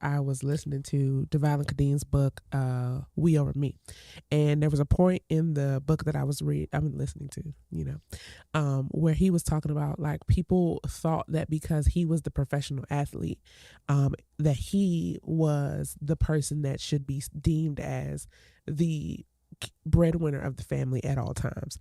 I was listening to Devine Kadeen's book, We Over Me. And there was a point in the book that I've been listening to, where he was talking about like people thought that because he was the professional athlete, that he was the person that should be deemed as the breadwinner of the family at all times.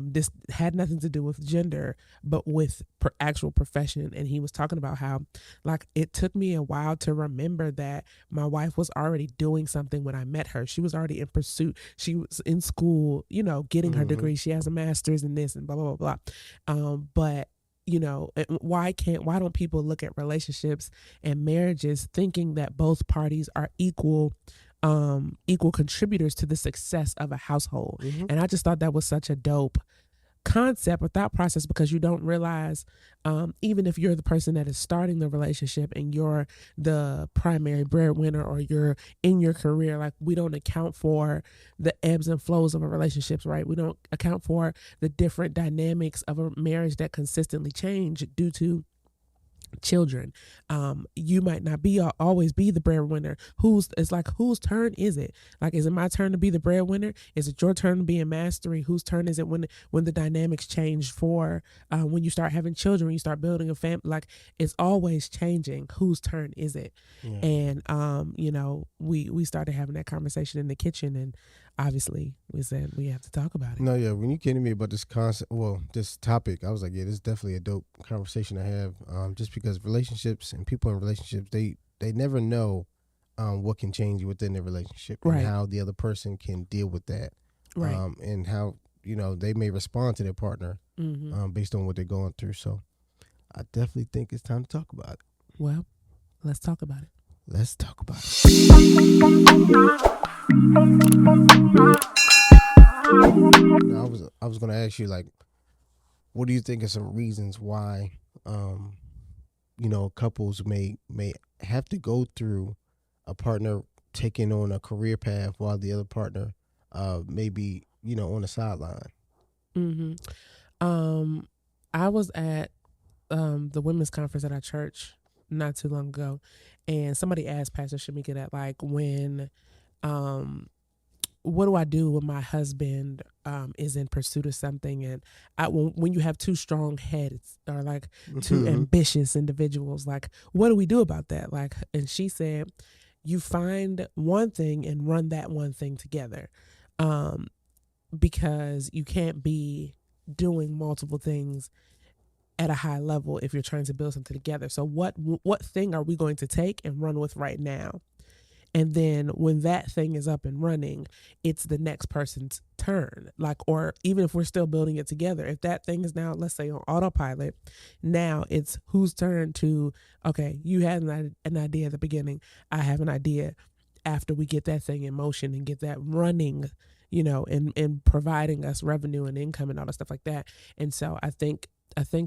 This had nothing to do with gender, but with actual profession. And he was talking about how, like, it took me a while to remember that my wife was already doing something when I met her. She was already in pursuit. She was in school, getting her degree. She has a master's in this and blah, blah, blah, blah. But why don't people look at relationships and marriages thinking that both parties are equal contributors to the success of a household? And I just thought that was such a dope concept or thought process, because you don't realize, even if you're the person that is starting the relationship and you're the primary breadwinner or you're in your career, like, we don't account for the ebbs and flows of a relationships, right? We don't account for the different dynamics of a marriage that consistently change due to children. You might not always be the breadwinner. Whose turn is it? Like, is it my turn to be the breadwinner? Is it your turn to be in mastery? Whose turn is it when the dynamics change for when you start having children, when you start building a family? Like, it's always changing. Whose turn is it? Yeah. And we started having that conversation in the kitchen, and obviously we said we have to talk about it. No, yeah, when you kidding me about this this topic, I was like, yeah, this is definitely a dope conversation to have. Just because relationships and people in relationships, they never know what can change within their relationship, and right, how the other person can deal with that, right, and how they may respond to their partner based on what they're going through. So I definitely think it's time to talk about it. Well, let's talk about it. Let's talk about it. Now, I was going to ask you, like, what do you think are some reasons why, couples may have to go through a partner taking on a career path while the other partner may be, on the sideline? I was at the women's conference at our church not too long ago, and somebody asked Pastor Shamika that, like, when what do I do when my husband is in pursuit of something, and when you have two strong heads or like two ambitious individuals, like, what do we do about that? Like, and she said, you find one thing and run that one thing together, because you can't be doing multiple things at a high level if you're trying to build something together. So what thing are we going to take and run with right now? And then when that thing is up and running, it's the next person's turn. Like, or even if we're still building it together, if that thing is now, let's say, on autopilot, now it's whose turn to, okay, you had an idea at the beginning. I have an idea after we get that thing in motion and get that running, and providing us revenue and income and all that stuff like that. And so I think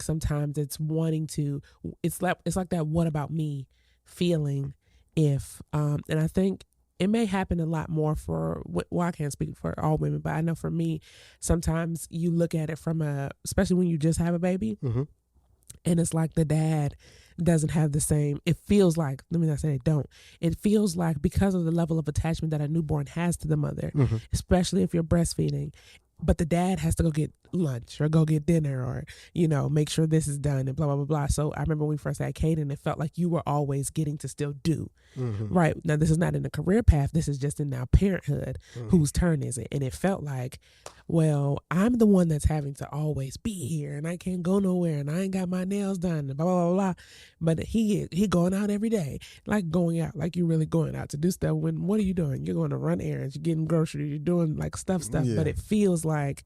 sometimes it's wanting to, it's like that what about me feeling. And I think it may happen a lot more I can't speak for all women, but I know for me, sometimes you look at it especially when you just have a baby, and it's like the dad doesn't have the same, it feels like, let me not say they don't, it feels like because of the level of attachment that a newborn has to the mother, especially if you're breastfeeding, but the dad has to go get lunch or go get dinner or, make sure this is done and blah, blah, blah, blah. So I remember when we first had Kaden, it felt like you were always getting to still do. Right. Now, this is not in a career path. This is just in now parenthood. Whose turn is it? And it felt like, well, I'm the one that's having to always be here and I can't go nowhere and I ain't got my nails done and blah, blah, blah, blah. But he going out every day, like going out, like you're really going out to do stuff. What are you doing? You're going to run errands, you're getting groceries, you're doing like stuff. Yeah. But it feels like,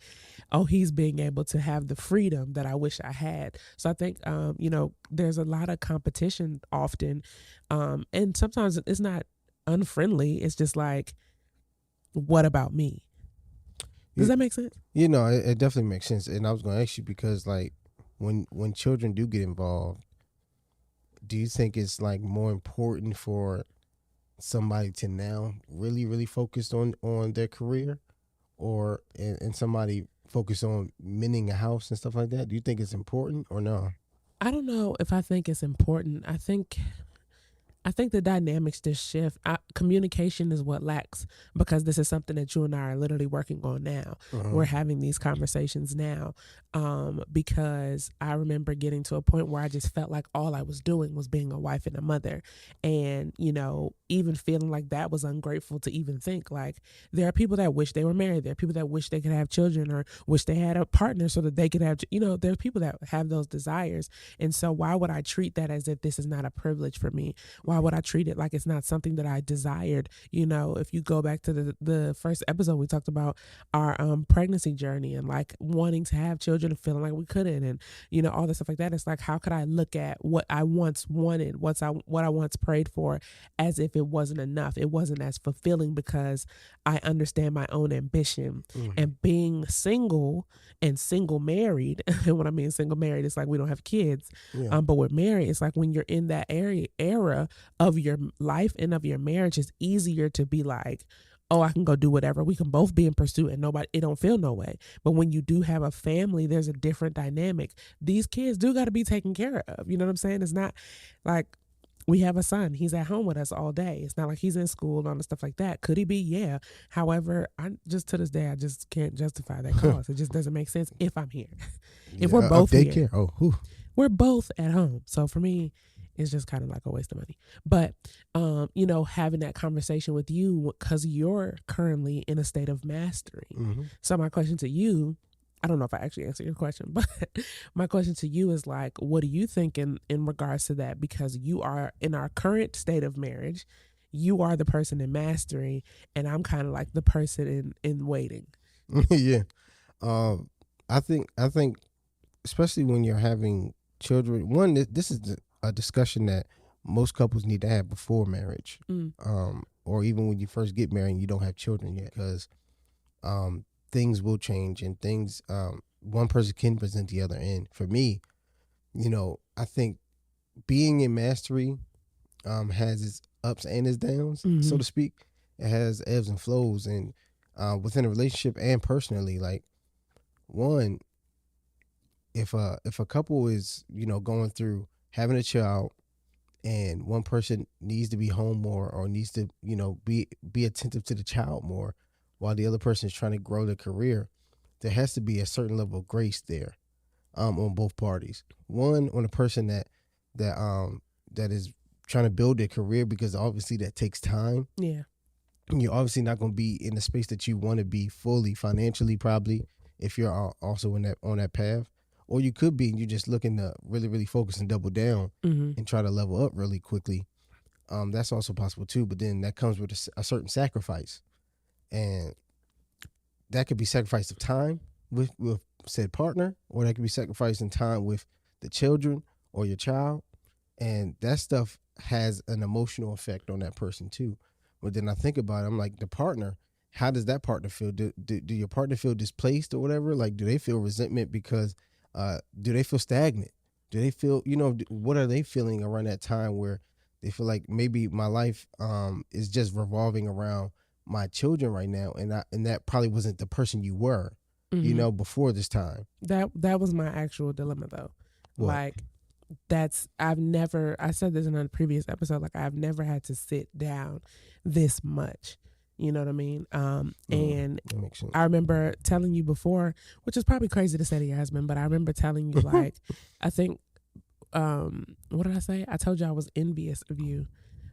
oh, he's being able to have the freedom that I wish I had. So I think, there's a lot of competition often. And sometimes it's not unfriendly. It's just like, what about me? Does that make sense? It definitely makes sense. And I was going to ask you because, like, when children do get involved, do you think it's like more important for somebody to now really, really focus on their career, or and somebody focus on mending a house and stuff like that? Do you think it's important or no? I don't know if I think it's important. I think I think the dynamics just shift. Communication is what lacks, because this is something that you and I are literally working on now. Uh-huh. We're having these conversations now, because I remember getting to a point where I just felt like all I was doing was being a wife and a mother. And, even feeling like that was ungrateful to even think. Like, there are people that wish they were married. There are people that wish they could have children or wish they had a partner so that they could have, there are people that have those desires. And so why would I treat that as if this is not a privilege for me? Why would I treat it like it's not something that I desired? If you go back to the first episode, we talked about our pregnancy journey and like wanting to have children and feeling like we couldn't, and all this stuff like that. It's like, how could I look at what I once wanted, what I once prayed for, as if it wasn't enough? It wasn't as fulfilling because I understand my own ambition. Mm-hmm. And being single and single married, and when I mean single married, it's like we don't have kids, Yeah. but we're married. It's like when you're in that era of your life and of your marriage, it's easier to be like, oh, I can go do whatever. We can both be in pursuit and it don't feel no way. But when you do have a family, there's a different dynamic. These kids do got to be taken care of. You know what I'm saying? It's not like we have a son. He's at home with us all day. It's not like he's in school and all the stuff like that. Could he be? Yeah. However, to this day, I just can't justify that cost. It just doesn't make sense if I'm here. If we're both daycare. here. Oh, whew. We're both at home. So for me, it's just kind of like a waste of money. But, having that conversation with you, because you're currently in a state of mastery. Mm-hmm. So my question to you, I don't know if I actually answered your question, but my question to you is like, what do you think in regards to that? Because you are in our current state of marriage, you are the person in mastery, and I'm kind of like the person in waiting. Yeah. I think especially when you're having children, one, this is a discussion that most couples need to have before marriage, or even when you first get married and you don't have children yet, because things will change and things, one person can present the other. And for me, I think being in mastery has its ups and its downs, so to speak. It has ebbs and flows, and within a relationship and personally, like, one, if a couple is going through having a child, and one person needs to be home more or needs to be attentive to the child more, while the other person is trying to grow their career, there has to be a certain level of grace there, on both parties. One, on the person that is trying to build their career, because obviously that takes time. Yeah. You're obviously not going to be in the space that you want to be fully financially, probably, if you're also on that path. Or you could be, and you're just looking to really, really focus and double down and try to level up really quickly. That's also possible too. But then that comes with a certain sacrifice, and that could be sacrifice of time with said partner, or that could be sacrifice in time with the children or your child, and that stuff has an emotional effect on that person too. But then I think about it, I'm like, the partner, how does that partner feel? Do your partner feel displaced or whatever? Like, do they feel resentment because do they feel stagnant? Do they feel, what are they feeling around that time where they feel like maybe my life is just revolving around my children right now, and that probably wasn't the person you were, before this time. That was my actual dilemma though. What? Like, I said this in a previous episode, like, I've never had to sit down this much. You know what I mean? And that makes sense. I remember telling you before, which is probably crazy to say to your husband, but I remember telling you, like, I think, what did I say? I told you I was envious of you,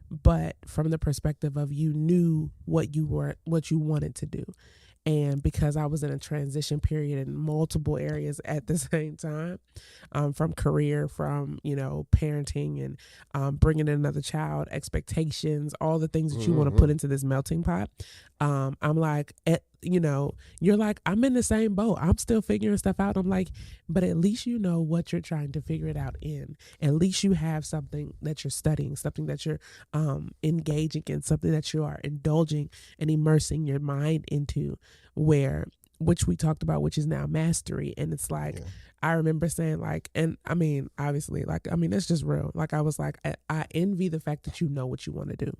but from the perspective of you knew what you wanted to do. And because I was in a transition period in multiple areas at the same time, from career, from, parenting, and bringing in another child, expectations, all the things that you want to put into this melting pot. I'm like, you're like, I'm in the same boat. I'm still figuring stuff out. I'm like, but at least you know what you're trying to figure it out in. At least you have something that you're studying, something that you're engaging in, something that you are indulging and immersing your mind into, which we talked about, which is now mastery. And it's like, I remember saying, like, and I mean, obviously, like, I mean, that's just real. Like, I was like, I envy the fact that you know what you want to do.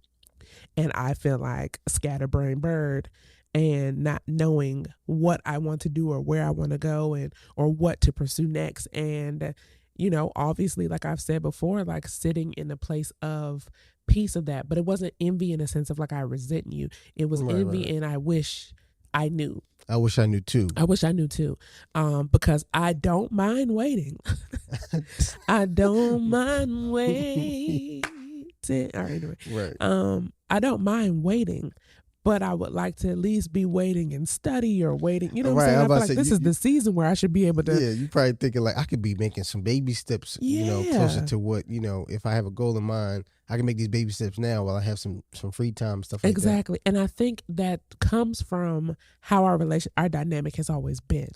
And I feel like a scatterbrained bird, and not knowing what I want to do or where I want to go or what to pursue next. And, obviously, like I've said before, like, sitting in a place of piece of that, but it wasn't envy in a sense of like I resent you. It was envy and I wish I knew. I wish I knew too. I wish I knew too. Because I don't mind waiting. I don't mind waiting. All right, anyway. Right. I don't mind waiting, but I would like to at least be waiting and study or waiting. You know what I'm saying? I feel like this is the season where I should be able to. Yeah, you probably thinking like I could be making some baby steps, closer to what, if I have a goal in mind, I can make these baby steps now while I have some free time, stuff like that. Exactly. And I think that comes from how our dynamic has always been,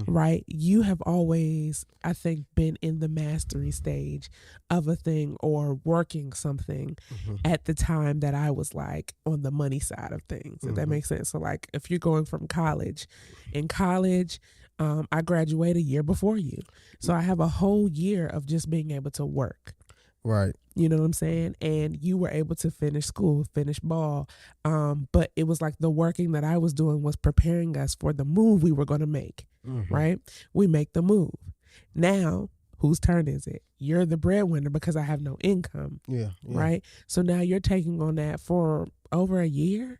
right? You have always, I think, been in the mastery stage of a thing or working something at the time that I was like on the money side of things, if that makes sense. So like if you're going from college, in college, I graduated a year before you. So I have a whole year of just being able to work. Right. You know what I'm saying? And you were able to finish school, finish ball. But it was like the working that I was doing was preparing us for the move we were going to make, right? We make the move. Now, whose turn is it? You're the breadwinner because I have no income, right? So now you're taking on that for over a year.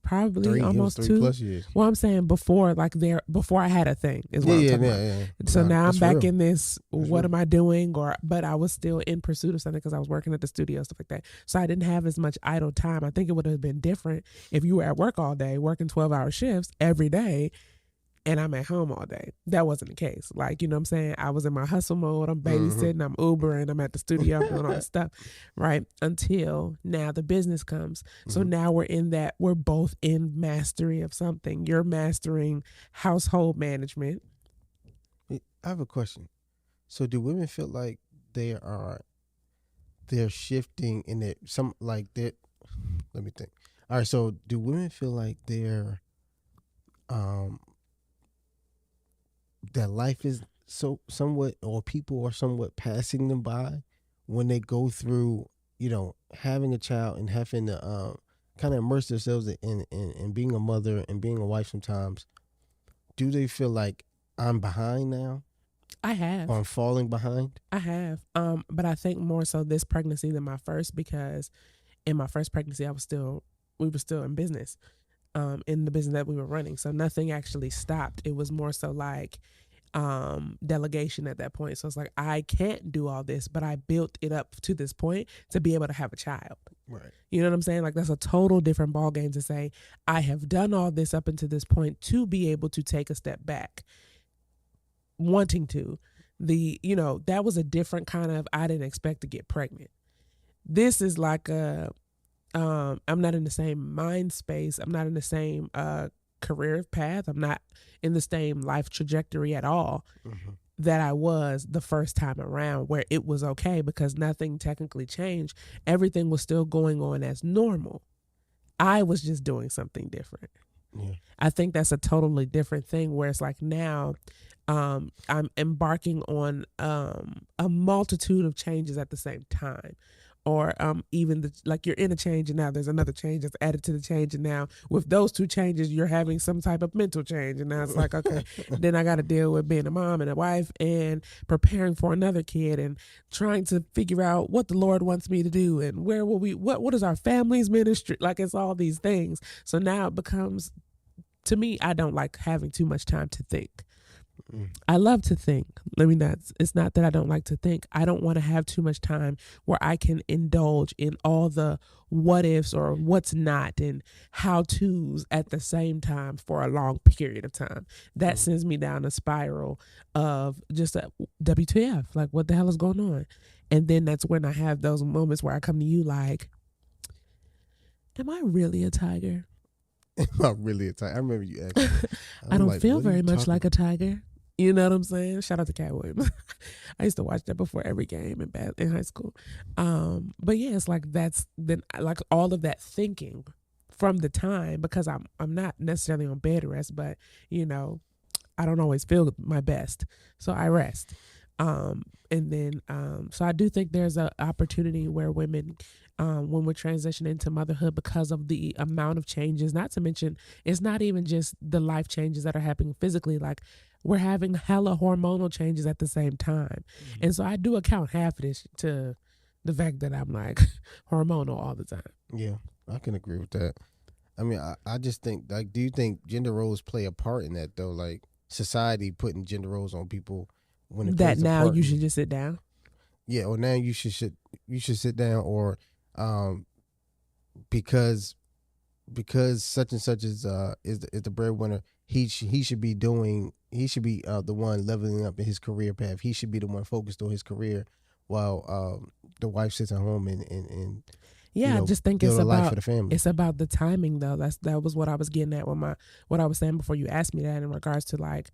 Probably almost 3+ years. Well, I'm saying before I had a thing is what I'm talking about. So now I'm back in this. What am I doing? But I was still in pursuit of something because I was working at the studio, stuff like that. So I didn't have as much idle time. I think it would have been different if you were at work all day, working 12-hour shifts every day, and I'm at home all day. That wasn't the case. Like, you know what I'm saying? I was in my hustle mode. I'm babysitting, I'm Ubering, I'm at the studio, I'm doing all this stuff, right? Until now the business comes. So now we're both in mastery of something. You're mastering household management. I have a question. So do women feel like they're shifting in it? Let me think. All right, so do women feel like they're that life is so somewhat, or people are somewhat passing them by when they go through, having a child and having to kind of immerse themselves in being a mother and being a wife sometimes? Do they feel like I'm behind now? I have. Or I'm falling behind? I have. But I think more so this pregnancy than my first, because in my first pregnancy we were still in business. In the business that we were running. So nothing actually stopped. It was more so like delegation at that point. So it's like, I can't do all this, but I built it up to this point to be able to have a child. Right. You know what I'm saying? Like that's a total different ballgame to say, I have done all this up until this point to be able to take a step back. Wanting to. That was a different kind of, I didn't expect to get pregnant. This is like I'm not in the same mind space. I'm not in the same career path. I'm not in the same life trajectory at all that I was the first time around, where it was okay because nothing technically changed. Everything was still going on as normal. I was just doing something different. Yeah. I think that's a totally different thing, where it's like now I'm embarking on a multitude of changes at the same time. Or even you're in a change and now there's another change that's added to the change, and now with those two changes you're having some type of mental change, and now it's like, okay, then I got to deal with being a mom and a wife and preparing for another kid and trying to figure out what the Lord wants me to do and where will what is our family's ministry, like it's all these things. So now it becomes, to me, I don't like having too much time to think. I love to think. It's not that I don't like to think. I don't want to have too much time where I can indulge in all the what ifs or what's not and how to's at the same time for a long period of time. That sends me down a spiral of just a WTF, like what the hell is going on? And then that's when I have those moments where I come to you like, am I really a tiger? Am I really a tiger? I remember you asked. I don't feel very much like a tiger. You know what I'm saying? Shout out to Cat Williams. I used to watch that before every game in high school. But yeah, it's like that's then like all of that thinking from the time, because I'm not necessarily on bed rest, but I don't always feel my best, so I rest. And then so I do think there's an opportunity where women, when we're transitioning into motherhood, because of the amount of changes, not to mention it's not even just the life changes that are happening physically, like we're having hella hormonal changes at the same time. And so I do account half of this to the fact that I'm like hormonal all the time. Yeah, I can agree with that. I mean, I just think, like, do you think gender roles play a part in that though? Like society putting gender roles on people when it That plays a now part you in, should just sit down. yeah, or now you should sit down, or um because such and such is the breadwinner, he should be doing, he should be the one leveling up in his career path. He should be the one focused on his career, while the wife sits at home and Yeah, I just think build a life for the family. it's about the timing though. That was what I was getting at with what I was saying before you asked me that in regards to like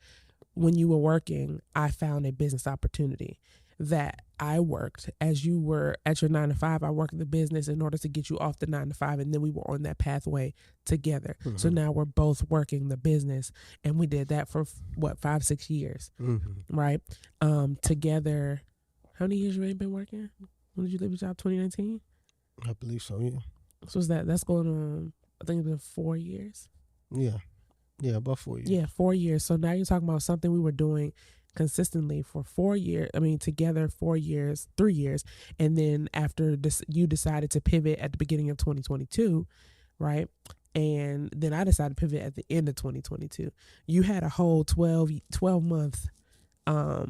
when you were working, I found a business opportunity that I worked as you were at your 9 to 5. I worked the business in order to get you off the 9 to 5, and then we were on that pathway together. Mm-hmm. So now we're both working the business, and we did that for what 5-6 years, right? Together. How many years you ain't been working? When did you leave your job? 2019. I believe so. Yeah. So is that's going on? I think it's been 4 years. Yeah. Yeah, about 4 years. Yeah, 4 years. So now you're talking about something we were doing consistently for 4 years. I mean, together 4 years, 3 years. And then after this, you decided to pivot at the beginning of 2022, right? And then I decided to pivot at the end of 2022. You had a whole 12 month, a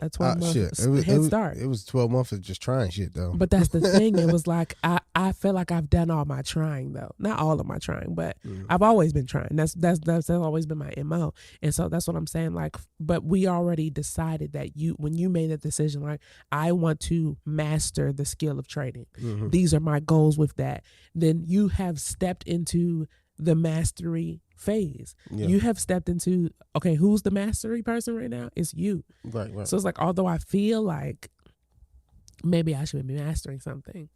12 month head start. It was 12 months of just trying shit though. But that's the thing. It was like I feel like I've done all my trying though. Not all of my trying, but I've always been trying. That's always been my MO. And so that's what I'm saying. Like, but we already decided that when you made that decision, like I want to master the skill of trading. These are my goals with that. Then you have stepped into the mastery phase. Yeah. You have stepped into, okay, who's the mastery person right now? It's you. Right. So it's like, although I feel like maybe I should be mastering something,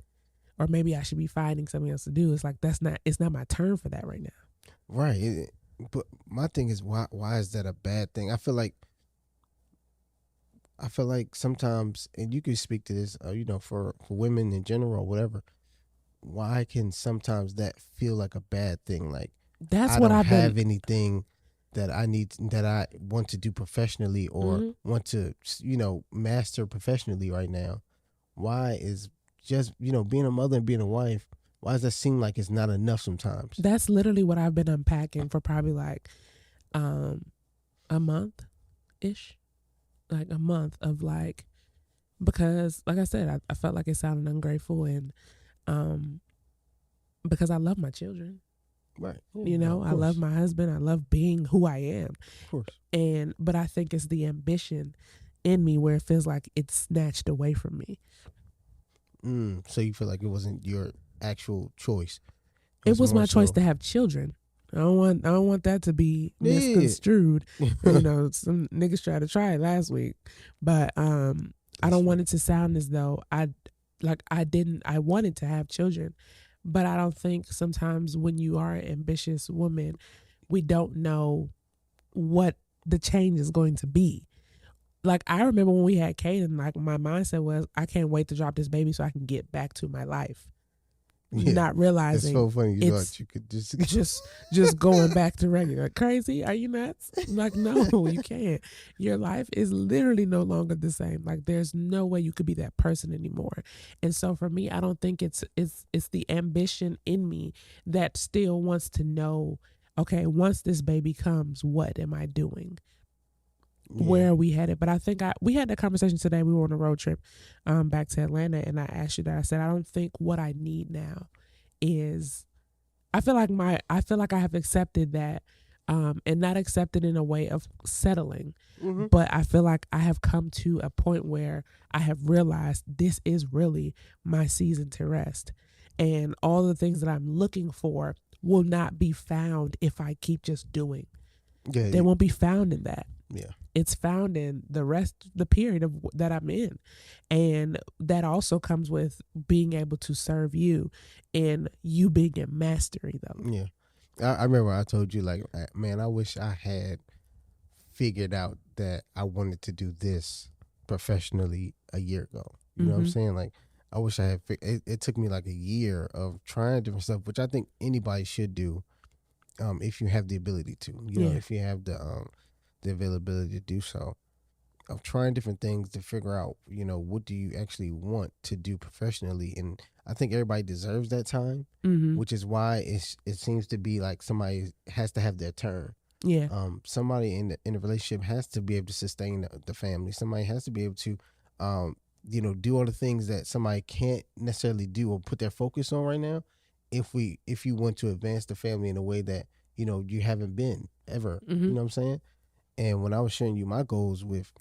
or maybe I should be finding something else to do, it's like it's not my turn for that right now. Right. But my thing is, why is that a bad thing? I feel like sometimes, and you can speak to this, for women in general or whatever, why can sometimes that feel like a bad thing? Like, that's I what don't have anything that I want to do professionally, or want to, master professionally right now. Why is just, being a mother and being a wife, why does that seem like it's not enough sometimes? That's literally what I've been unpacking for probably like a month-ish. Like a month of like, because like I said, I felt like it sounded ungrateful, and because I love my children. Right. I love my husband. I love being who I am. Of course. But I think it's the ambition in me where it feels like it's snatched away from me. So you feel like it wasn't your actual choice? It was my choice to have children. I don't want that to be misconstrued. Some niggas tried to try it last week, but I don't want it to sound as though I wanted to have children. But I don't think sometimes when you are an ambitious woman, we don't know what the change is going to be. Like, I remember when we had Kaden, like my mindset was, I can't wait to drop this baby so I can get back to my life. Yeah, not realizing it's so funny. You thought you could just going back to regular. Crazy? Are you nuts? Like, no, you can't. Your life is literally no longer the same. Like, there's no way you could be that person anymore. And so for me, I don't think it's the ambition in me that still wants to know, okay, once this baby comes, what am I doing? Yeah. Where are we headed? But I think we had that conversation today. We were on a road trip back to Atlanta, and I asked you that. I said, I don't think what I need now is, I feel like I have accepted that, and not accepted in a way of settling, but I feel like I have come to a point where I have realized this is really my season to rest, and all the things that I'm looking for will not be found if I keep just doing. Yeah, they won't be found in that. Yeah. It's found in the period that I'm in. And that also comes with being able to serve you and you being in mastery, though. Yeah. I remember I told you, like, man, I wish I had figured out that I wanted to do this professionally a year ago. You know what I'm saying? Like, I wish I had it took me like a year of trying different stuff, which I think anybody should do if you have the ability to. If you have the availability to do so. of trying different things to figure out, what do you actually want to do professionally. And I think everybody deserves that time, Mm-hmm. which is why it seems to be like somebody has to have their turn. Yeah. Somebody in the relationship has to be able to sustain the family. Somebody has to be able to, do all the things that somebody can't necessarily do or put their focus on right now. If you want to advance the family in a way that you haven't been ever, Mm-hmm. you know what I'm saying? And when I was sharing you my goals with,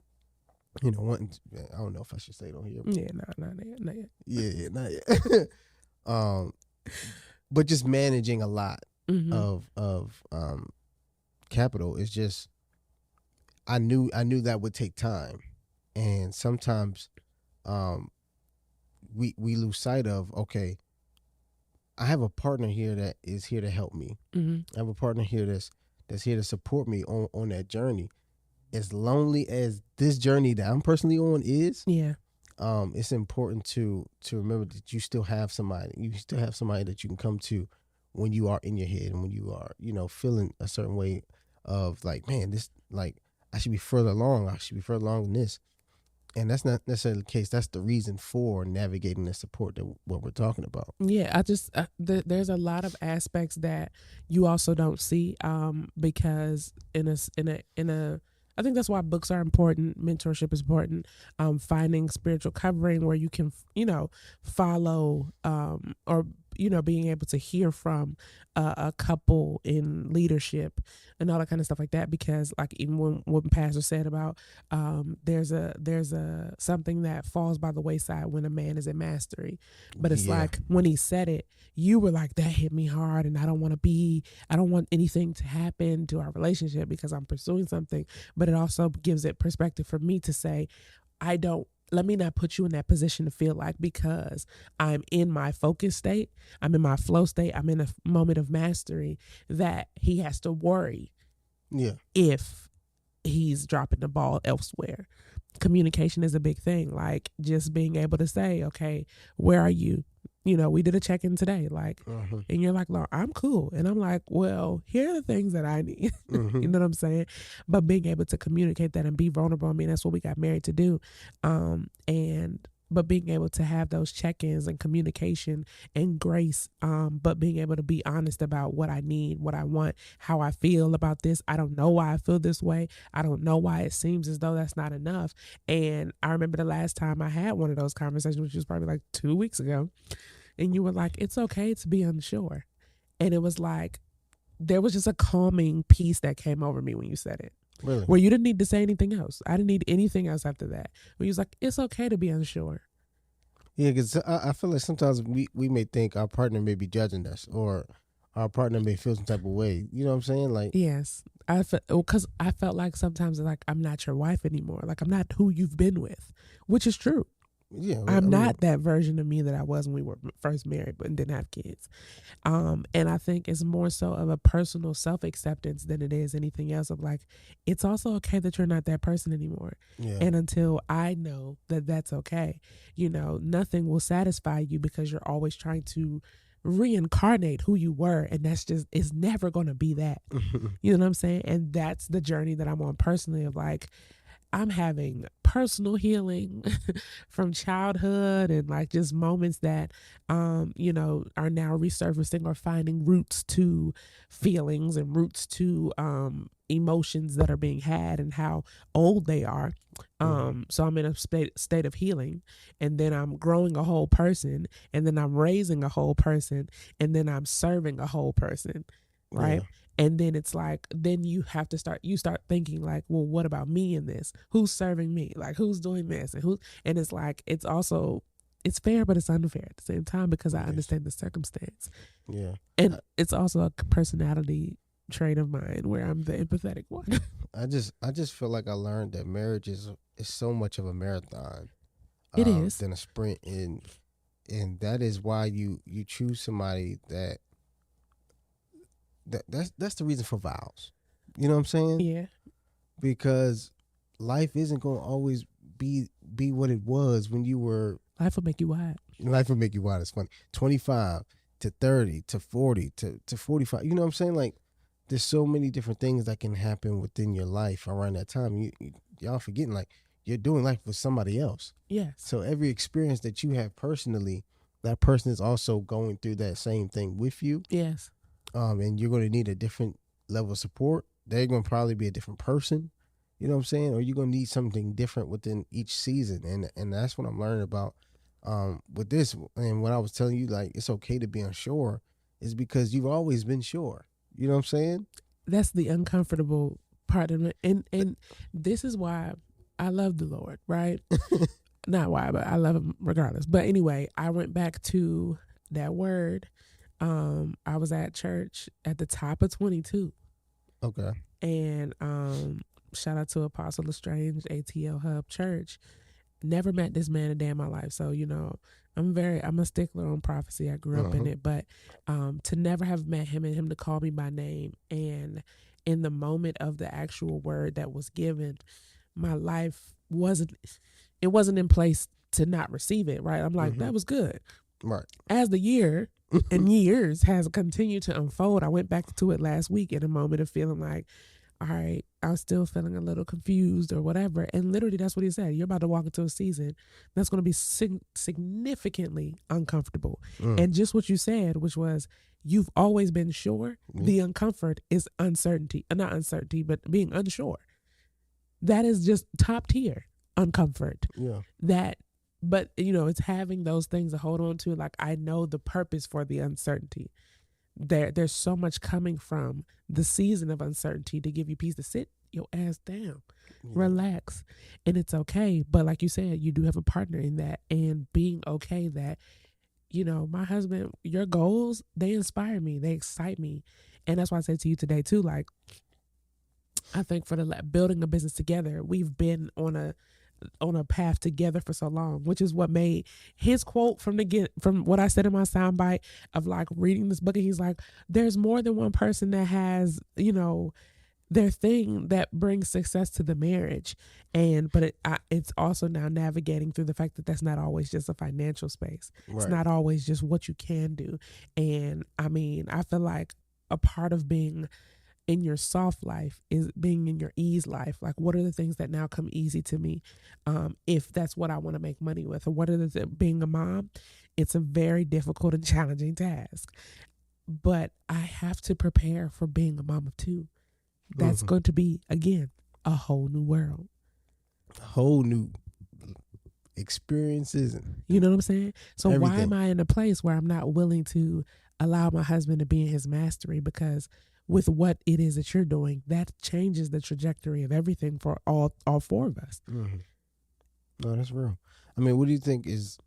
wanting, I don't know if I should say it on here. Yeah, not yet, not yet. Yeah, not yet. But just managing a lot Mm-hmm. of capital is just, I knew that would take time, and sometimes we lose sight of, okay, I have a partner here that is here to help me. Mm-hmm. I have a partner here that's here to support me on that journey. As lonely as this journey that I'm personally on is, Yeah. it's important to remember that you still have somebody. You still have somebody that you can come to when you are in your head and when you are, feeling a certain way of like, man, this, like, I should be further along. I should be further along than this. And that's not necessarily the case. That's the reason for navigating the support that what we're talking about. Yeah, I just there's a lot of aspects that you also don't see, because in a I think that's why books are important. Mentorship is important. Finding spiritual covering where you can follow, or being able to hear from a couple in leadership and all that kind of stuff like that. Because like even when Pastor said about there's a something that falls by the wayside when a man is in mastery, but it's Yeah. like when he said it, you were like, that hit me hard, and I don't want anything to happen to our relationship because I'm pursuing something. But it also gives it perspective for me to say, let me not put you in that position to feel like because I'm in my focus state, I'm in my flow state, I'm in a moment of mastery, that he has to worry Yeah. if he's dropping the ball elsewhere. Communication is a big thing. Like just being able to say, okay, where are you? We did a check-in today, like, and you're like, "No, I'm cool," and I'm like, "Well, here are the things that I need." You know what I'm saying? But being able to communicate that and be vulnerable, I mean, that's what we got married to do, but being able to have those check-ins and communication and grace, but being able to be honest about what I need, what I want, how I feel about this. I don't know why I feel this way. I don't know why it seems as though that's not enough. And I remember the last time I had one of those conversations, which was probably like 2 weeks ago, and you were like, it's okay to be unsure. And it was like, there was just a calming peace that came over me when you said it. Really? Where you didn't need to say anything else. I didn't need anything else after that. Where you was like, it's okay to be unsure. Yeah, because I feel like sometimes we may think our partner may be judging us, or our partner may feel some type of way. You know what I'm saying? Like, yes, because I felt like sometimes like I'm not your wife anymore. Like I'm not who you've been with, which is true. yeah, I'm not that version of me that I was when we were first married but didn't have kids. And I think it's more so of a personal self-acceptance than it is anything else, of like, it's also okay that you're not that person anymore. Yeah. And until I know that that's okay, nothing will satisfy you because you're always trying to reincarnate who you were. And that's just, it's never going to be that. You know what I'm saying? And that's the journey that I'm on personally, of like, I'm having personal healing from childhood and like just moments that, are now resurfacing or finding roots to feelings and roots to emotions that are being had and how old they are. So I'm in a state of healing, and then I'm growing a whole person, and then I'm raising a whole person, and then I'm serving a whole person. Right. Yeah. And then it's like, then you start thinking like, well, what about me in this? Who's serving me? Like, who's doing this? And it's like, it's fair, but it's unfair at the same time, because I understand the circumstance. Yeah. And it's also a personality trait of mine where I'm the empathetic one. I just feel like I learned that marriage is so much of a marathon. It is. Than a sprint, and that is why you choose somebody that's the reason for vows. You know what I'm saying? Yeah. Because life isn't going to always be what it was when you were. Life will make you wild. Life will make you wild. It's funny. 25 to 30 to 40 to 45. You know what I'm saying? Like, there's so many different things that can happen within your life around that time. Y'all forgetting, like, you're doing life with somebody else. Yes. So every experience that you have personally, that person is also going through that same thing with you. Yes. And you're going to need a different level of support. They're going to probably be a different person. You know what I'm saying? Or you're going to need something different within each season. And that's what I'm learning about with this. And when I was telling you, like, it's okay to be unsure, is because you've always been sure. You know what I'm saying? That's the uncomfortable part of it. And this is why I love the Lord, right? Not why, but I love him regardless. But anyway, I went back to that word. I was at church at the top of 22. Okay. And shout out to Apostle Lestrange, ATL Hub Church. Never met this man a day in my life. So, you know, I'm a stickler on prophecy. I grew up in it. But to never have met him and him to call me by name, and in the moment of the actual word that was given, my life wasn't in place to not receive it, right? I'm like, that was good. Right. As the year and years has continued to unfold, I went back to it last week in a moment of feeling like, all right, I was still feeling a little confused or whatever. And literally that's what he said. You're about to walk into a season that's going to be significantly uncomfortable. And just what you said, which was, you've always been sure. The uncomfort is uncertainty. Not uncertainty, but being unsure. That is just top tier uncomfort. Yeah. But you know, it's having those things to hold on to. Like, I know the purpose for the uncertainty. There's so much coming from the season of uncertainty to give you peace, to sit your ass down, relax, and it's okay. But like you said, you do have a partner in that, and being okay that, you know, my husband, your goals, they inspire me, they excite me. And that's why I said to you today too, like, I think for the building a business together, we've been on a path together for so long, which is what made his quote from what I said in my soundbite of like reading this book. And he's like, there's more than one person that has, you know, their thing that brings success to the marriage. But it's also now navigating through the fact that that's not always just a financial space. Right. It's not always just what you can do. And I mean, I feel like a part of being in your soft life is being in your ease life. Like, what are the things that now come easy to me, if that's what I want to make money with? Or what are being a mom? It's a very difficult and challenging task, but I have to prepare for being a mom of two. That's going to be, again, a whole new world, whole new experiences. You know what I'm saying? So everything. Why am I in a place where I'm not willing to allow my husband to be in his mastery? Because with what it is that you're doing, that changes the trajectory of everything for all four of us. No, that's real. I mean, what do you think is,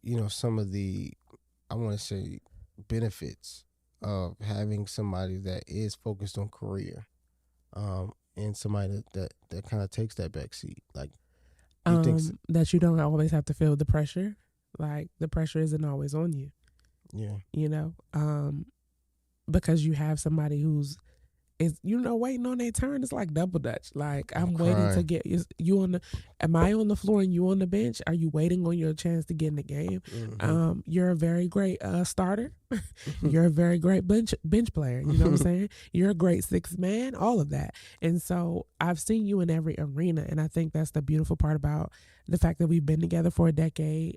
you know, some of the, I want to say, benefits of having somebody that is focused on career, and somebody that kind of takes that back seat? Like, that you don't always have to feel the pressure. Like, the pressure isn't always on you. Yeah. You know, because you have somebody who's waiting on their turn. It's like double dutch. Like, I'm waiting to get you on the. Am I on the floor and you on the bench? Are you waiting on your chance to get in the game? You're a very great starter. You're a very great bench player. You know what I'm saying? You're a great sixth man. All of that. And so I've seen you in every arena, and I think that's the beautiful part about the fact that we've been together for a decade.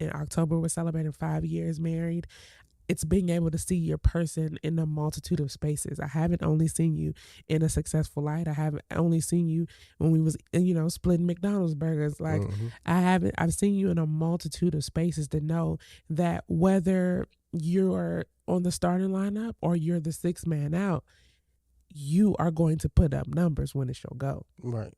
In October, we're celebrating 5 years married. It's being able to see your person in a multitude of spaces. I haven't only seen you in a successful light. I haven't only seen you when we was, splitting McDonald's burgers. Like, I've seen you in a multitude of spaces to know that whether you're on the starting lineup or you're the sixth man out, you are going to put up numbers when it's your go. Right.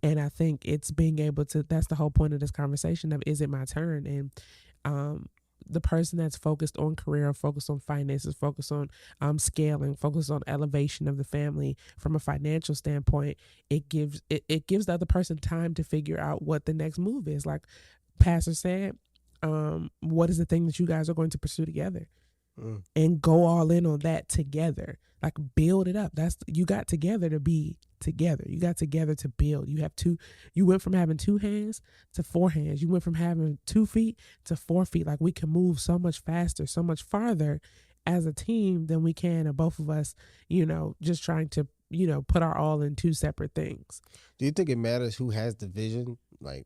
And I think it's being able to, that's the whole point of this conversation of, is it my turn? And, the person that's focused on career, focused on finances, focused on scaling, focused on elevation of the family from a financial standpoint, it gives the other person time to figure out what the next move is. Like Pastor said, what is the thing that you guys are going to pursue together? And go all in on that together. Like, build it up. You got together to be together. You got together to build. You went from having 2 hands to 4 hands. You went from having 2 feet to 4 feet. Like, we can move so much faster, so much farther as a team than we can, of both of us, just trying to put our all in two separate things. Do you think it matters who has the vision? Like,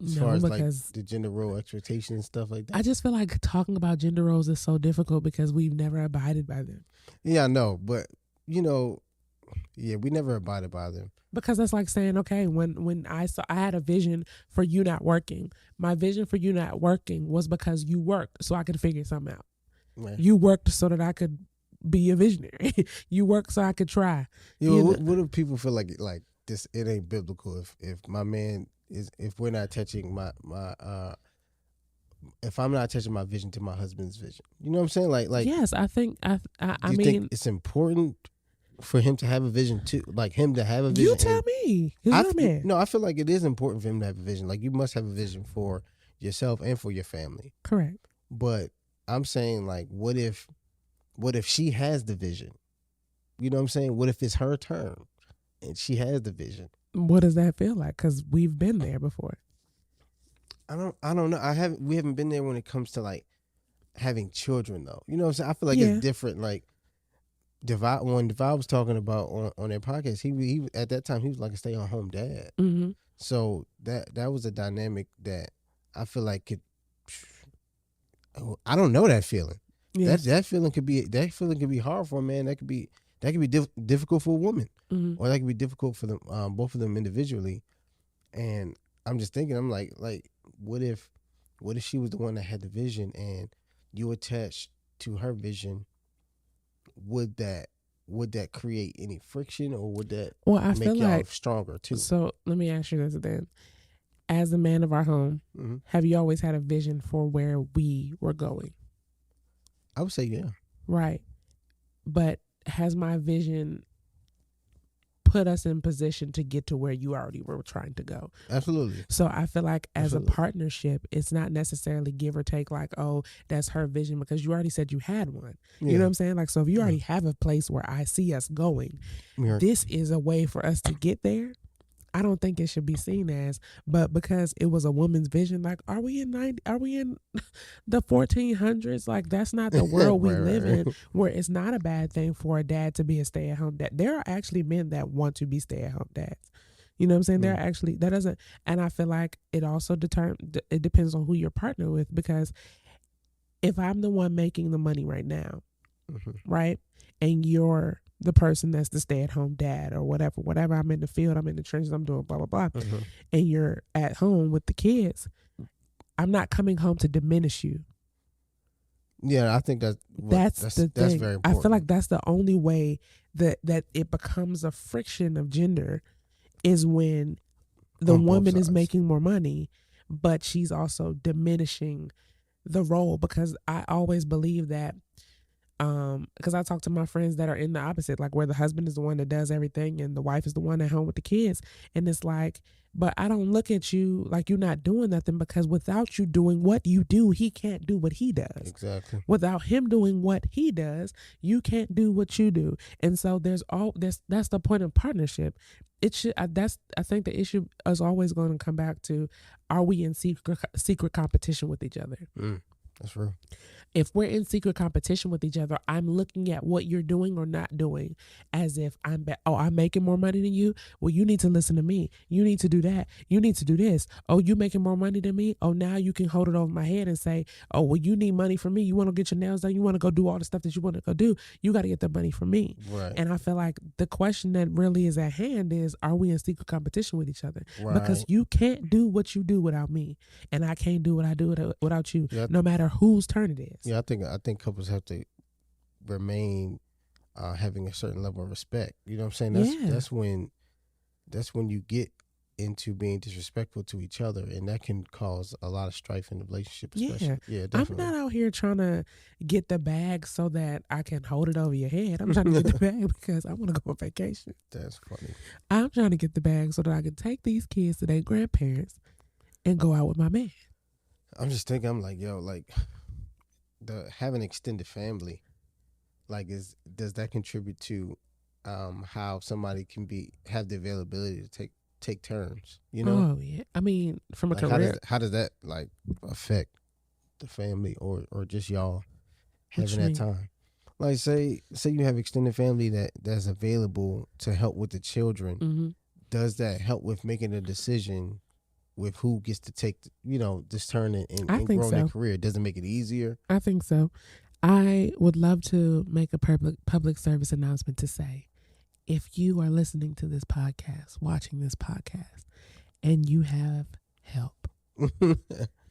as far No, as like because the gender role expectations and stuff like that? I just feel like talking about gender roles is so difficult because we've never abided by them. Yeah, I know. But, we never abided by them. Because that's like saying, okay, when I had a vision for you not working. My vision for you not working was because you worked so I could figure something out. Right. You worked so that I could be a visionary. You worked so I could try. What if people feel like this? It ain't biblical. If my man if we're not touching if I'm not touching my vision to my husband's vision, you know what I'm saying? Like yes, I think I mean, think it's important for him to have a vision too, like him to have a vision. You tell me. No, I feel like it is important for him to have a vision. Like, you must have a vision for yourself and for your family. Correct. But I'm saying, like, what if she has the vision? You know what I'm saying? What if it's her turn and she has the vision? What does that feel like? Because we've been there before. I don't know. We haven't been there when it comes to like having children though. You know what I'm saying? I feel like it's different. Like, when Divide was talking about on their podcast, he at that time he was like a stay-at-home dad. Mm-hmm. So that was a dynamic that I feel like I don't know that feeling. Yeah. That feeling could be hard for a man. That could be difficult for a woman, or that could be difficult for them, both of them individually. And I'm just thinking, I'm like, what if she was the one that had the vision and you attached to her vision? Would that create any friction, or would that make y'all stronger too? So let me ask you this then. As a man of our home, have you always had a vision for where we were going? I would say yeah. Right. But has my vision put us in position to get to where you already were trying to go? Absolutely. So I feel like as a partnership, it's not necessarily give or take, like, oh, that's her vision, because you already said you had one. Yeah. You know what I'm saying? Like, so if you already have a place where I see us going, this is a way for us to get there. I don't think it should be seen as, but because it was a woman's vision, like, are we in the 1400s? Like, that's not the world we live in, where it's not a bad thing for a dad to be a stay-at-home dad. There are actually men that want to be stay-at-home dads. You know what I'm saying? There are actually, that doesn't, and I feel like it also it depends on who you're partnered with, because if I'm the one making the money right now, right, and you're the person that's the stay-at-home dad or whatever, I'm in the field, I'm in the trenches, I'm doing blah, blah, blah, and you're at home with the kids, I'm not coming home to diminish you. Yeah, I think that's the thing. That's very important. I feel like that's the only way that it becomes a friction of gender, is when the woman is making more money, but she's also diminishing the role. Because I always believe that, because I talk to my friends that are in the opposite, like where the husband is the one that does everything and the wife is the one at home with the kids, and it's like, but I don't look at you like you're not doing nothing, because without you doing what you do, he can't do what he does. Exactly. Without him doing what he does, you can't do what you do. And so that's the point of partnership. I think the issue is always going to come back to, are we in secret competition with each other? That's real. If we're in secret competition with each other, I'm looking at what you're doing or not doing as if I'm making more money than you. Well, you need to listen to me. You need to do that. You need to do this. Oh, you making more money than me? Oh, now you can hold it over my head and say, oh, well, you need money from me. You want to get your nails done. You want to go do all the stuff that you want to go do. You got to get the money from me. Right. And I feel like the question that really is at hand is, are we in secret competition with each other? Right. Because you can't do what you do without me, and I can't do what I do without you, no matter whose turn it is. Yeah, I think couples have to remain having a certain level of respect. You know what I'm saying? That's when you get into being disrespectful to each other, and that can cause a lot of strife in the relationship. Especially. Yeah, definitely. I'm not out here trying to get the bag so that I can hold it over your head. I'm trying to get the bag because I want to go on vacation. That's funny. I'm trying to get the bag so that I can take these kids to their grandparents and go out with my man. I'm just thinking, I'm like, yo, like, having an extended family, like, does that contribute to how somebody can have the availability to take turns, you know? Oh yeah, I mean, from a like, career, how does that like affect the family or just y'all having that time? Like say you have extended family that's available to help with the children. Mm-hmm. Does that help with making a decision with who gets to take this turn I and think growing their so. career? Does it make it easier? I think so. I would love to make a public service announcement to say, if you are listening to this podcast, watching this podcast, and you have help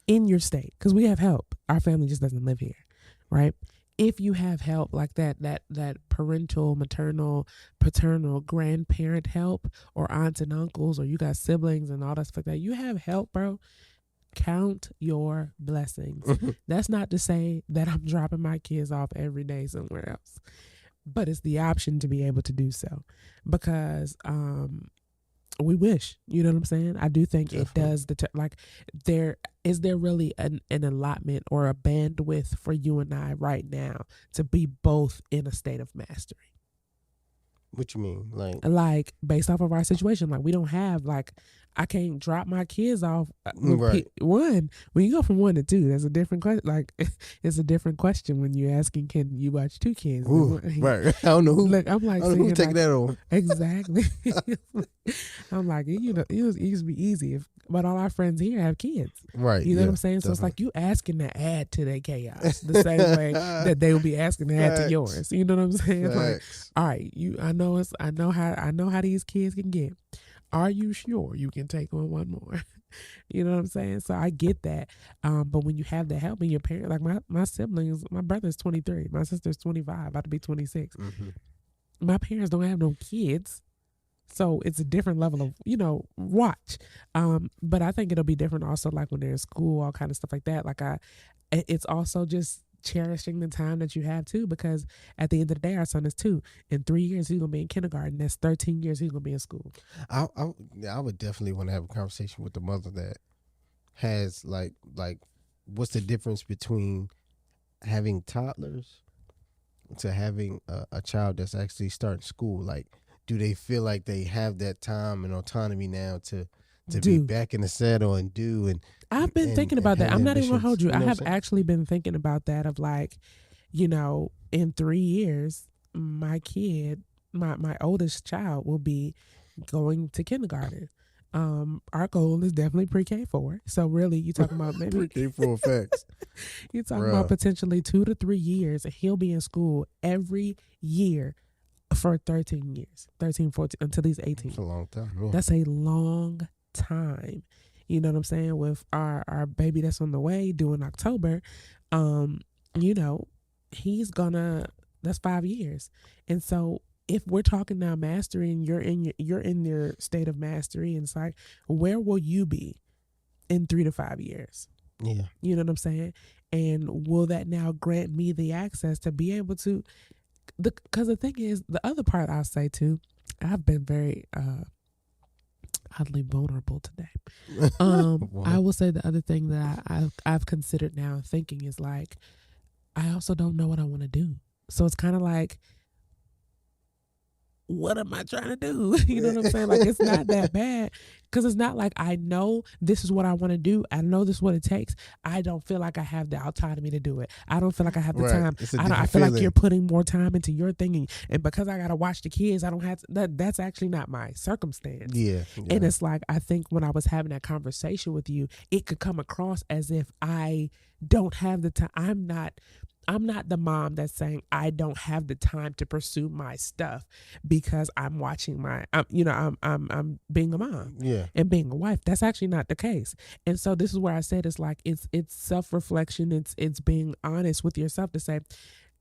in your state, because we have help, our family just doesn't live here, right? If you have help like that parental, maternal, paternal, grandparent help, or aunts and uncles, or you got siblings and all that stuff like that, you have help, bro. Count your blessings. That's not to say that I'm dropping my kids off every day somewhere else, but it's the option to be able to do so, because we wish, you know what I'm saying? I do think Definitely. it does. There really an allotment or a bandwidth for you and I right now to be both in a state of mastery? What you mean? Like based off of our situation, like we don't have, like, I can't drop my kids off Right. one. When you go from 1 to 2, that's a different question. Like it's a different question when you're asking, can you watch 2 kids? Ooh, right. I don't know who. Look, I'm like, I don't know who taking that on. Exactly. I'm like, it used to be easy, but all our friends here have kids. Right. You know what I'm saying? So it's like you asking to add to their chaos the same way that they will be asking to add to yours. You know what I'm saying? Facts. Like, all right, I know how these kids can get. Are you sure you can take on one more? You know what I'm saying? So I get that. But when you have the help in your parents, like my siblings, my brother's 23, my sister's 25, about to be 26. Mm-hmm. My parents don't have no kids. So it's a different level of, watch. But I think it'll be different also, like when they're in school, all kind of stuff like that. Like it's also just cherishing the time that you have too, because at the end of the day, our son is 2. In 3 years, he's gonna be in kindergarten. That's 13 years he's gonna be in school. I would definitely want to have a conversation with the mother that has like what's the difference between having toddlers to having a child that's actually starting school. Like, do they feel like they have that time and autonomy now to be back in the saddle and do? And I've been thinking about that. I'm not even gonna hold you. I have actually been thinking about that, of like, in 3 years, my kid, my oldest child will be going to kindergarten. Our goal is definitely pre-K 4. So really, you talking about maybe pre-K 4 facts. You're talking about potentially 2 to 3 years, and he'll be in school every year for 13 years, 13, 14, until he's 18. That's a long time. Yeah. That's a long time. You know what I'm saying? With our baby that's on the way due in October, he's gonna, that's 5 years. And so if we're talking now mastery, and you're in your state of mastery, and it's like, where will you be in 3 to 5 years? Yeah. You know what I'm saying? And will that now grant me the access to be able to, because the thing is, the other part I'll say too, I've been very oddly vulnerable today. I will say the other thing that I've considered now thinking is like, I also don't know what I want to do. So it's kind of like, what am I trying to do? You know what I'm saying? Like, it's not that bad, because it's not like I know this is what I want to do. I know this is what it takes. I don't feel like I have the autonomy to do it. I don't feel like I have the time. I feel like you're putting more time into your thing, and because I got to watch the kids, I don't have to, that's actually not my circumstance. Yeah. And it's like, I think when I was having that conversation with you, it could come across as if I don't have the time. I'm not the mom that's saying I don't have the time to pursue my stuff because I'm watching I'm being a mom, and being a wife. That's actually not the case. And so this is where I said, it's like, it's self-reflection. It's being honest with yourself to say,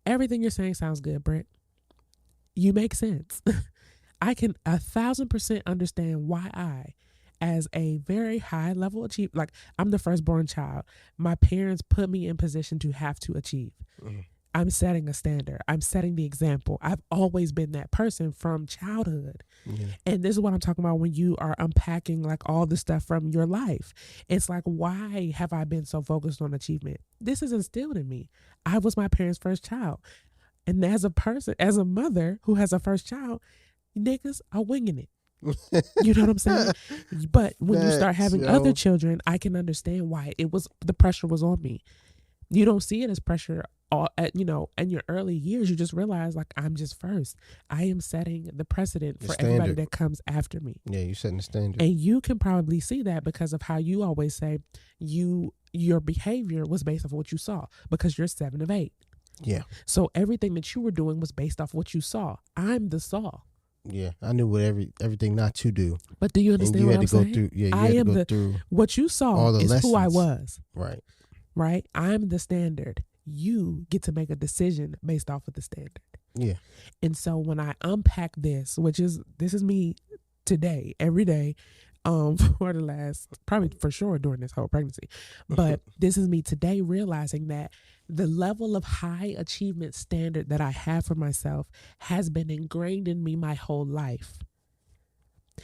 everything you're saying sounds good, Britt. You make sense. I can 1,000% understand why as a very high level achiever, like, I'm the firstborn child. My parents put me in position to have to achieve. I'm setting a standard. I'm setting the example. I've always been that person from childhood. And this is what I'm talking about when you are unpacking like all the stuff from your life. It's like, why have I been so focused on achievement? This is instilled in me. I was my parents' first child. And as a person, as a mother who has a first child, niggas are winging it. You know what I'm saying? But when you start having other children, I can understand why the pressure was on me. You don't see it as pressure all at, in your early years, you just realize like, I'm just first. I am setting the precedent The for everybody standard. that comes after me. Yeah, you setting the standard. And you can probably see that because of how you always say your behavior was based off of what you saw, because you're 7 of 8. Yeah. So everything that you were doing was based off what you saw. I'm the saw. Yeah, I knew what everything not to do. But do you understand what I'm saying? Through, yeah, you had to go through what you saw all the is lessons. who I was. Right. Right? I'm the standard. You get to make a decision based off of the standard. Yeah. And so when I unpack this, this is me today, every day, for the last, probably for sure during this whole pregnancy, but this is me today realizing that the level of high achievement standard that I have for myself has been ingrained in me my whole life.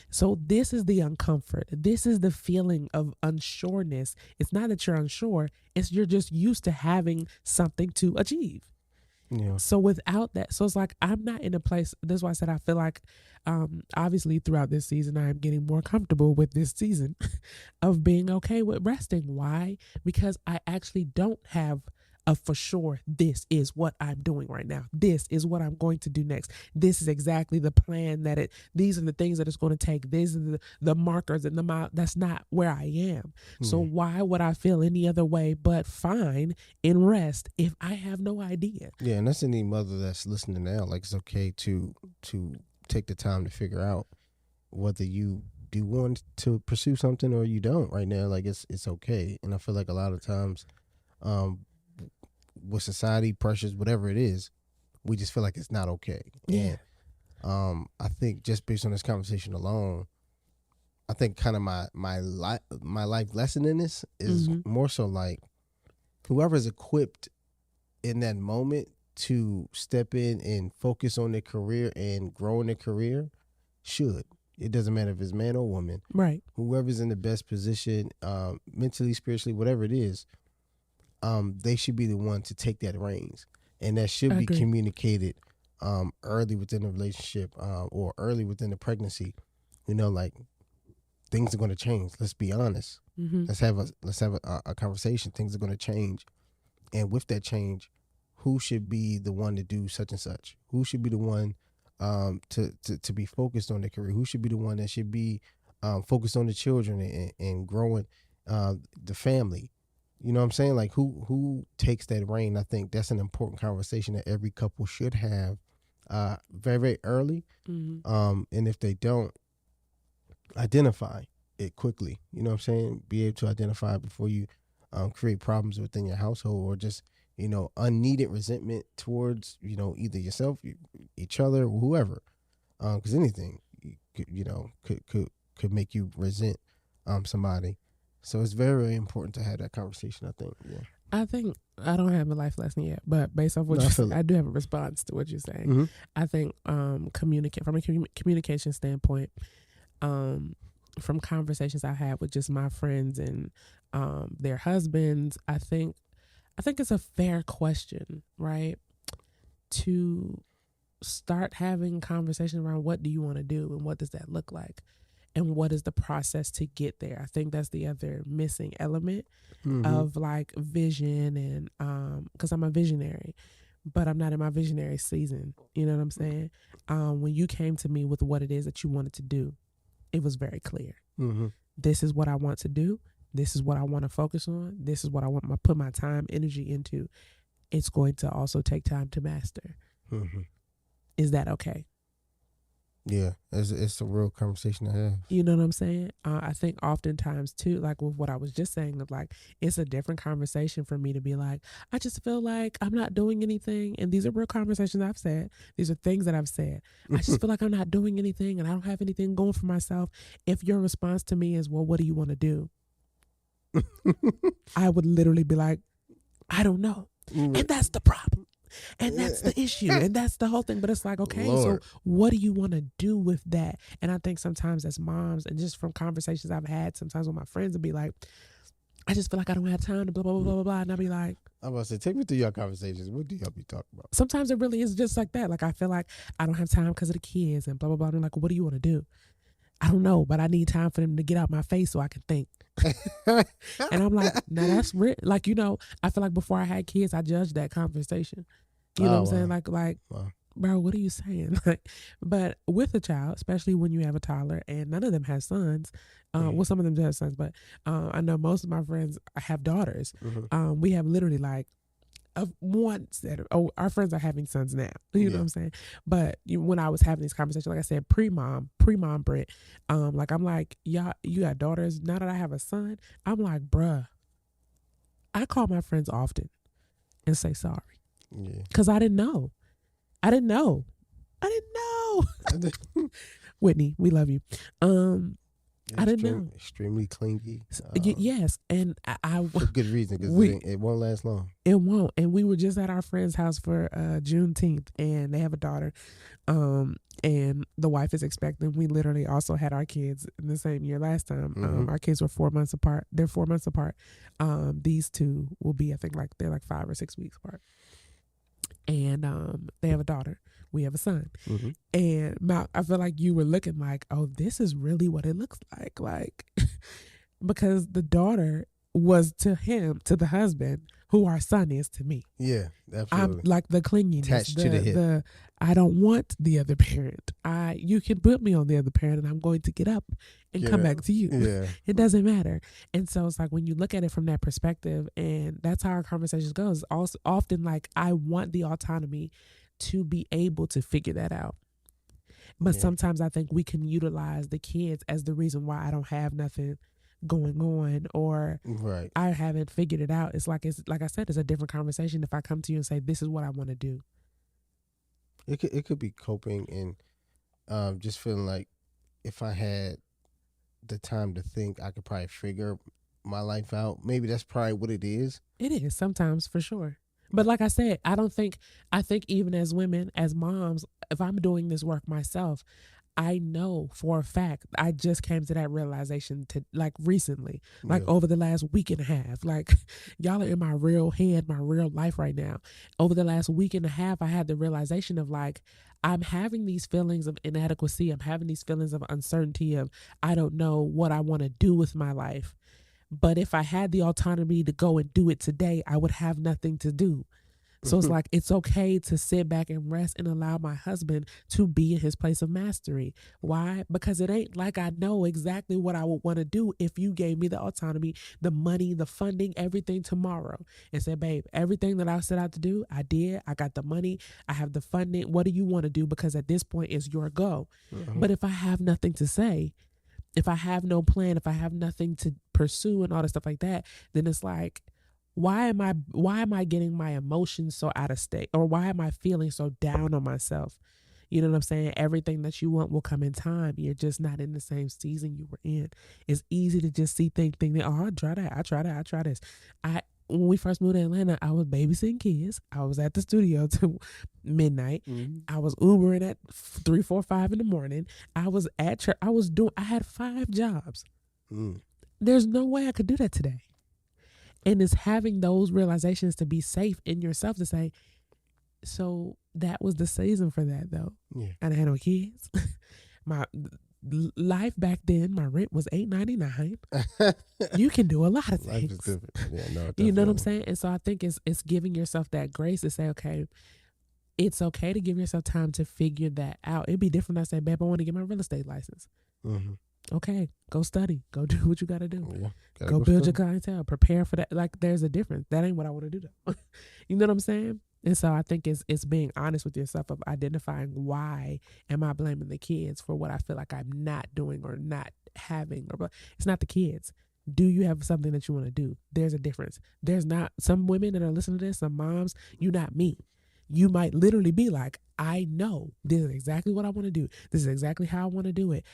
So this is the uncomfort. This is the feeling of unsureness. It's not that you're unsure, it's you're just used to having something to achieve. Yeah. So without that, so it's like I'm not in a place. That's why I said I feel like, obviously throughout this season, I am getting more comfortable with this season of being okay with resting. Why? Because I actually don't have a for sure, this is what I'm doing right now. This is what I'm going to do next. This is exactly the plan these are the things that it's going to take. These are the markers and that's not where I am. So why would I feel any other way but fine in rest if I have no idea? Yeah, and that's any mother that's listening now. Like, it's okay to take the time to figure out whether you do want to pursue something or you don't right now. Like, it's okay. And I feel like a lot of times, with society pressures, whatever it is, we just feel like it's not okay. Yeah. And I think just based on this conversation alone, I think kind of my life lesson in this is more so like, whoever's equipped in that moment to step in and focus on their career and grow in their career should. It doesn't matter if it's man or woman. Right. Whoever's in the best position, mentally, spiritually, whatever it is, they should be the one to take that reins. And that should be communicated early within the relationship, or early within the pregnancy. Like, things are going to change. Let's be honest. Let's have a conversation. Things are going to change. And with that change, who should be the one to do such and such? Who should be the one to be focused on their career? Who should be the one that should be focused on the children and growing the family? You know what I'm saying? Like, who takes that reign? I think that's an important conversation that every couple should have very, very early. And if they don't, identify it quickly. You know what I'm saying? Be able to identify it before you create problems within your household, or just, unneeded resentment towards, either yourself, each other, or whoever. Because anything, could make you resent somebody. So it's very, very important to have that conversation, I think. Yeah. I think I don't have a life lesson yet, but based off what you said, I do have a response to what you're saying. I think communicate from a communication standpoint, from conversations I had with just my friends and their husbands, I think it's a fair question, right? To start having conversation around what do you want to do and what does that look like? And what is the process to get there? I think that's the other missing element of like vision, and because I'm a visionary, but I'm not in my visionary season. You know what I'm saying? When you came to me with what it is that you wanted to do, it was very clear. This is what I want to do. This is what I want to focus on. This is what I want to put my time, energy into. It's going to also take time to master. Is that okay? Yeah, it's a real conversation to have. You know what I'm saying? I think oftentimes too, like with what I was just saying, of like, it's a different conversation for me to be like, I just feel like I'm not doing anything. And these are real conversations I've said. These are things that I've said. I just feel like I'm not doing anything and I don't have anything going for myself. If your response to me is, well, what do you want to do? I would literally be like, I don't know. And that's the problem. And that's the issue. And that's the whole thing. But it's like, okay, Lord. So what do you want to do with that? And I think sometimes as moms, and just from conversations I've had sometimes with my friends, would be like, I just feel like I don't have time to blah, blah, blah, blah, blah. And I'll be like, I'm about to say, take me through your conversations. What do y'all be talking about? Sometimes it really is just like that. Like, I feel like I don't have time because of the kids and blah, blah, blah. And I'm like, what do you want to do? I don't know, but I need time for them to get out my face so I can think. And I'm like, now that's like, I feel like before I had kids, I judged that conversation. You know what I'm saying? Wow. Bro, what are you saying? Like, but with a child, especially when you have a toddler, and none of them have sons. Well, some of them do have sons, but I know most of my friends have daughters. We have literally like of one set. Our friends are having sons now. You know what I'm saying? But when I was having these conversations, like I said, pre-mom Brit, like I'm like, y'all, you got daughters. Now that I have a son, I'm like, bruh, I call my friends often and say sorry. Yeah. Because I didn't know. Whitney, we love you. I didn't know. Extremely clingy. Yes, and I for good reason, because it won't last long. It won't. And we were just at our friend's house for Juneteenth, and they have a daughter, and the wife is expecting. We literally also had our kids in the same year last time. Our kids were 4 months apart. They're 4 months apart. These two will be, I think, they're like 5 or 6 weeks apart. And they have a daughter. We have a son. And I feel like you were looking like, oh, this is really what it looks like. Because the daughter was to the husband, who our son is to me. Yeah, absolutely. I'm like the clinginess. Attached to the hip. I don't want the other parent. You can put me on the other parent and I'm going to get up and come back to you. Yeah. It doesn't matter. And so it's like when you look at it from that perspective, and that's how our conversations goes. Also, often like I want the autonomy to be able to figure that out. But sometimes I think we can utilize the kids as the reason why I don't have nothing going on, or I haven't figured it out. It's like I said, it's a different conversation if I come to you and say, this is what I want to do. It could be coping and just feeling like if I had the time to think, I could probably figure my life out. Maybe that's probably what it is. It is sometimes, for sure. But like I said, I think even as women, as moms, if I'm doing this work myself, I know for a fact, I just came to that realization recently, over the last week and a half. Like, y'all are in my real head, my real life right now. Over the last week and a half, I had the realization of like, I'm having these feelings of inadequacy. I'm having these feelings of uncertainty of, I don't know what I want to do with my life. But if I had the autonomy to go and do it today, I would have nothing to do. So it's like, it's okay to sit back and rest and allow my husband to be in his place of mastery. Why? Because it ain't like I know exactly what I would want to do if you gave me the autonomy, the money, the funding, everything tomorrow, and said, babe, everything that I set out to do, I did. I got the money. I have the funding. What do you want to do? Because at this point, it's your go. But if I have nothing to say, if I have no plan, if I have nothing to pursue and all this stuff like that, then it's like, why am I getting my emotions so out of state? Or why am I feeling so down on myself? You know what I'm saying? Everything that you want will come in time. You're just not in the same season you were in. It's easy to just think that, oh, I try this. When we first moved to Atlanta, I was babysitting kids. I was at the studio till midnight. I was Ubering at 3, 4, 5 in the morning. I was at church. I had 5 jobs. There's no way I could do that today. And it's having those realizations to be safe in yourself to say, so that was the season for that though. Yeah. And I had no kids. My life back then, my rent was $8.99. You can do a lot of things. Life is different. Yeah, no, you know what I'm saying? And so I think it's giving yourself that grace to say, okay, it's okay to give yourself time to figure that out. It'd be different if I say, babe, I want to get my real estate license. Okay, go study. Go do what you got to do. Yeah, go build your clientele. Prepare for that. Like, there's a difference. That ain't what I want to do, though. You know what I'm saying? And so I think it's being honest with yourself of identifying, why am I blaming the kids for what I feel like I'm not doing or not having? Or it's not the kids. Do you have something that you want to do? There's a difference. There's not some women that are listening to this, some moms, you not me. You might literally be like, I know this is exactly what I want to do. This is exactly how I want to do it.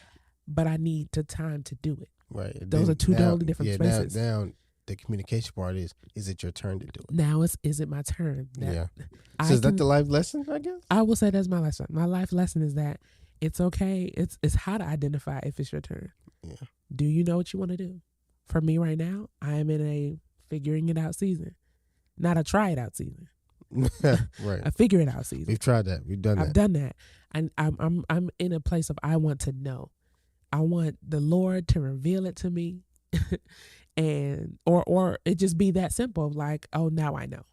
But I need the time to do it. Right. Those are two totally different spaces. Now the communication part is it your turn to do it? Now is it my turn? So is that the life lesson, I guess? I will say that's my lesson. My life lesson is that it's okay. It's how to identify if it's your turn. Yeah. Do you know what you want to do? For me right now, I am in a figuring it out season. Not a try it out season. Right. A figure it out season. We've tried that. We've done that. I've done that. And I'm in a place of I want to know. I want the Lord to reveal it to me And or it just be that simple of like, oh, now I know.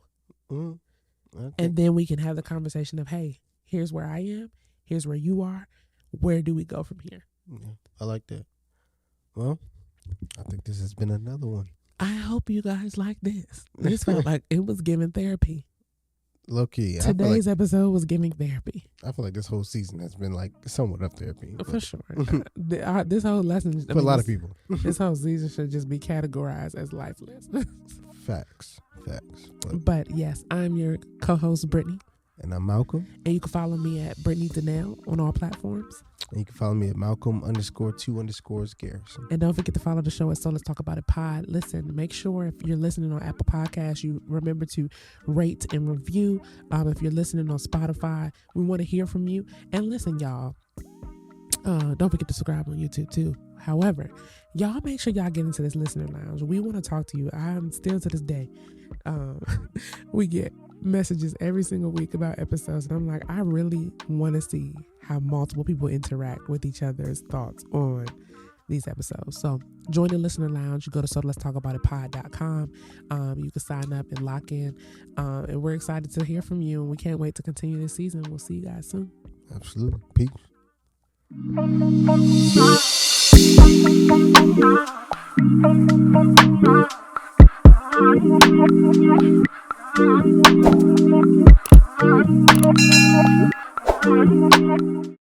Okay. And then we can have the conversation of, hey, here's where I am, here's where you are, where do we go from here? Yeah, I like that. Well, I think this has been another one. I hope you guys like this. This felt like it was giving therapy. Low key. Today's episode was giving therapy. I feel like this whole season has been like somewhat of therapy. For sure. This whole lesson, For a lot of people. This whole season should just be categorized as life lessons. Facts. But yes, I'm your co-host, Brittany. And I'm Malcolm. And you can follow me at Brittany Danelle on all platforms. And you can follow me at Malcolm_2_Garrison. And don't forget to follow the show at So Let's Talk About It Pod. Listen, make sure if you're listening on Apple Podcasts, you remember to rate and review. If you're listening on Spotify, we want to hear from you. And listen, y'all, don't forget to subscribe on YouTube too. However, y'all make sure y'all get into this listener lounge. We want to talk to you. I'm still to this day. We get messages every single week about episodes, and I'm like, I really want to see how multiple people interact with each other's thoughts on these episodes. So join the listener lounge. You go to SoLet'sTalkAboutItPod.com. You can sign up and lock in, and we're excited to hear from you, and we can't wait to continue this season. We'll see you guys soon. Absolutely. Peace.